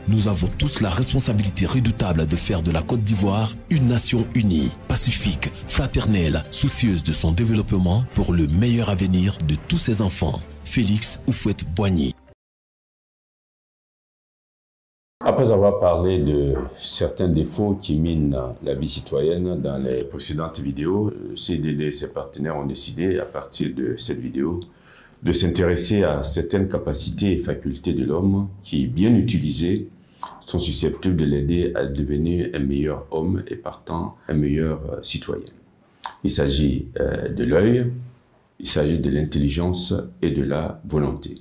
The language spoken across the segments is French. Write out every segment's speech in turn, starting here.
nous avons tous la responsabilité redoutable de faire de la Côte d'Ivoire une nation unie, pacifique, fraternelle, soucieuse de son développement pour le meilleur avenir de tous ses enfants. Félix Houphouët-Boigny. Après avoir parlé de certains défauts qui minent la vie citoyenne dans les précédentes vidéos, CDD et ses partenaires ont décidé, à partir de cette vidéo, de s'intéresser à certaines capacités et facultés de l'homme qui, bien utilisées, sont susceptibles de l'aider à devenir un meilleur homme et partant un meilleur citoyen. Il s'agit de l'œil, il s'agit de l'intelligence et de la volonté.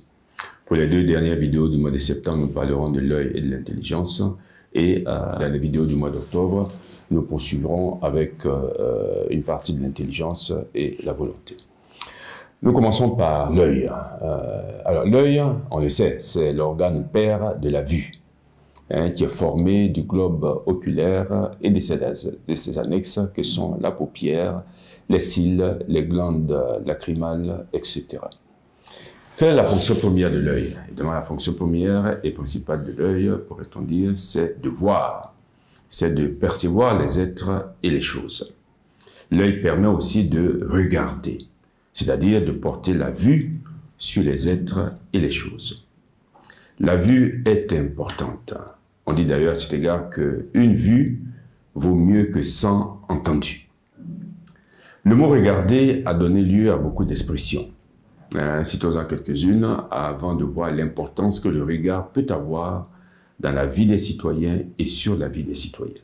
Pour les deux dernières vidéos du mois de septembre, nous parlerons de l'œil et de l'intelligence. Et dans la vidéo du mois d'octobre, nous poursuivrons avec une partie de l'intelligence et la volonté. Nous commençons par l'œil. Alors l'œil, on le sait, c'est l'organe père de la vue, qui est formé du globe oculaire et de ses annexes que sont la paupière, les cils, les glandes lacrymales, etc. Quelle est la fonction première de l'œil? Évidemment, la fonction première et principale de l'œil, pourrait-on dire, c'est de voir, c'est de percevoir les êtres et les choses. L'œil permet aussi de regarder, c'est-à-dire de porter la vue sur les êtres et les choses. La vue est importante. On dit d'ailleurs à cet égard qu'une vue vaut mieux que 100 entendus. Le mot « regarder » a donné lieu à beaucoup d'expressions. Citons-en quelques-unes avant de voir l'importance que le regard peut avoir dans la vie des citoyens et sur la vie des citoyens.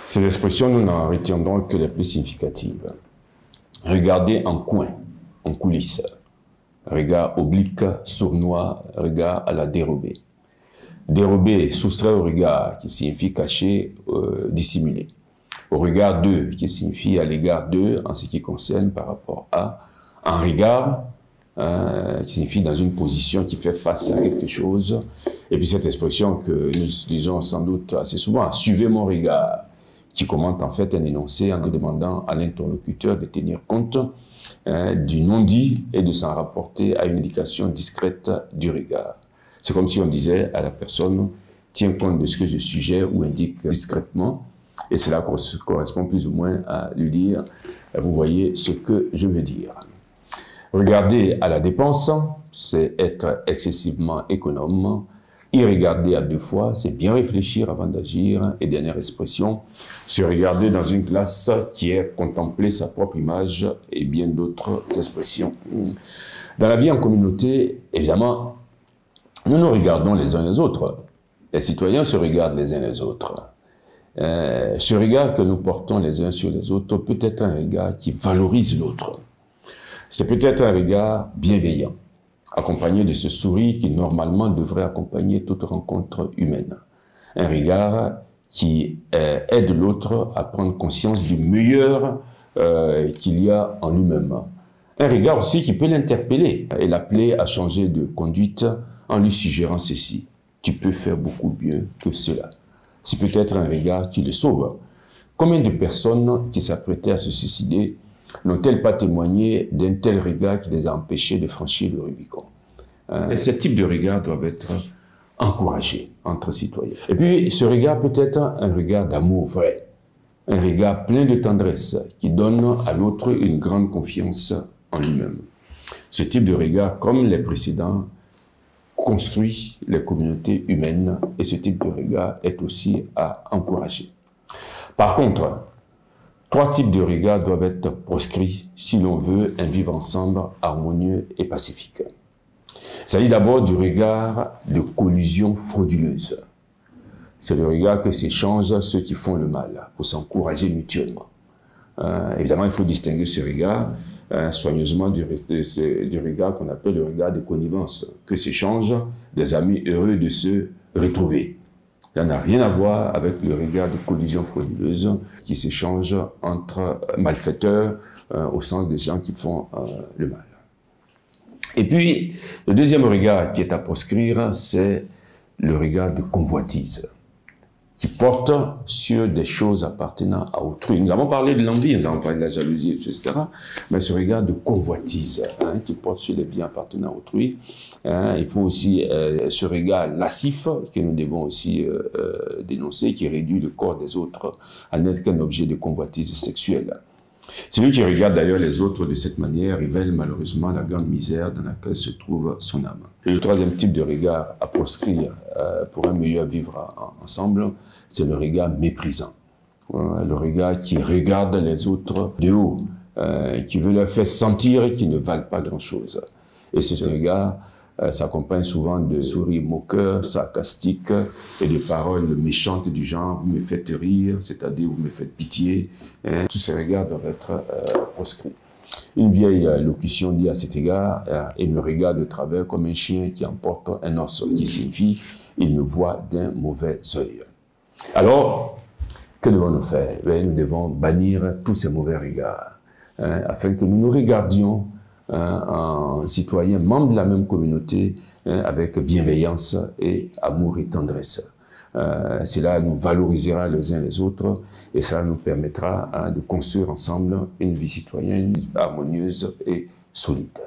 Ces expressions, nous n'en retiendrons que les plus significatives. Regarder en coin, en coulisses. Regard oblique, sournois, regard à la dérobée. Dérober, soustraire au regard, qui signifie cacher, dissimuler. Au regard d'eux, qui signifie à l'égard d'eux, en ce qui concerne par rapport à. Un regard, qui signifie dans une position qui fait face à quelque chose. Et puis cette expression que nous utilisons sans doute assez souvent, « suivez mon regard », qui commente en fait un énoncé en demandant à l'interlocuteur de tenir compte du non-dit et de s'en rapporter à une indication discrète du regard. C'est comme si on disait à la personne « tiens compte de ce que je suggère ou indique discrètement », et cela correspond plus ou moins à lui dire « vous voyez ce que je veux dire ». Regarder à la dépense, c'est être excessivement économe. Y regarder à deux fois, c'est bien réfléchir avant d'agir. Et dernière expression, se regarder dans une glace qui est contempler sa propre image et bien d'autres expressions. Dans la vie en communauté, évidemment, nous nous regardons les uns les autres. Les citoyens se regardent les uns les autres. Ce regard que nous portons les uns sur les autres peut être un regard qui valorise l'autre. C'est peut-être un regard bienveillant, accompagné de ce sourire qui normalement devrait accompagner toute rencontre humaine. Un regard qui aide l'autre à prendre conscience du meilleur qu'il y a en lui-même. Un regard aussi qui peut l'interpeller et l'appeler à changer de conduite en lui suggérant ceci. Tu peux faire beaucoup mieux que cela. C'est peut-être un regard qui le sauve. Combien de personnes qui s'apprêtaient à se suicider n'ont-elles pas témoigné d'un tel regard qui les a empêchés de franchir le Rubicon? Et ce type de regard doivent être encouragés entre citoyens. Et puis, ce regard peut être un regard d'amour vrai, un regard plein de tendresse qui donne à l'autre une grande confiance en lui-même. Ce type de regard, comme les précédents, construit les communautés humaines et ce type de regard est aussi à encourager. Par contre, trois types de regards doivent être proscrits si l'on veut un vivre ensemble harmonieux et pacifique. Il s'agit d'abord du regard de collusion frauduleuse. C'est le regard que s'échangent ceux qui font le mal pour s'encourager mutuellement. Évidemment, il faut distinguer ce regard soigneusement du regard qu'on appelle le regard de connivence, que s'échangent des amis heureux de se retrouver. Ça n'a rien à voir avec le regard de collusion frauduleuse qui s'échange entre malfaiteurs au sens des gens qui font le mal. Et puis, le deuxième regard qui est à proscrire, c'est le regard de convoitise. qui porte sur des choses appartenant à autrui. Nous avons parlé de l'envie, nous avons parlé de la jalousie, etc. Mais ce regard de convoitise qui porte sur les biens appartenant à autrui. Il faut aussi ce regard lascif que nous devons aussi dénoncer, qui réduit le corps des autres à n'être qu'un objet de convoitise sexuelle. Celui qui regarde d'ailleurs les autres de cette manière révèle malheureusement la grande misère dans laquelle se trouve son âme. Et le troisième type de regard à proscrire pour un meilleur vivre ensemble, c'est le regard méprisant. Le regard qui regarde les autres de haut, qui veut leur faire sentir qu'ils ne valent pas grand-chose. Et ce regard s'accompagne souvent de sourires moqueurs, sarcastiques et de paroles méchantes du genre « vous me faites rire », c'est-à-dire « vous me faites pitié ». Tous ces regards doivent être proscrits. Une vieille locution dit à cet égard « il me regarde de travers comme un chien qui emporte un os », qui signifie « il me voit d'un mauvais œil ». Alors, que devons-nous faire? Nous devons bannir tous ces mauvais regards afin que nous nous regardions en citoyens membres de la même communauté avec bienveillance et amour et tendresse. Cela nous valorisera les uns les autres et cela nous permettra de construire ensemble une vie citoyenne harmonieuse et solide.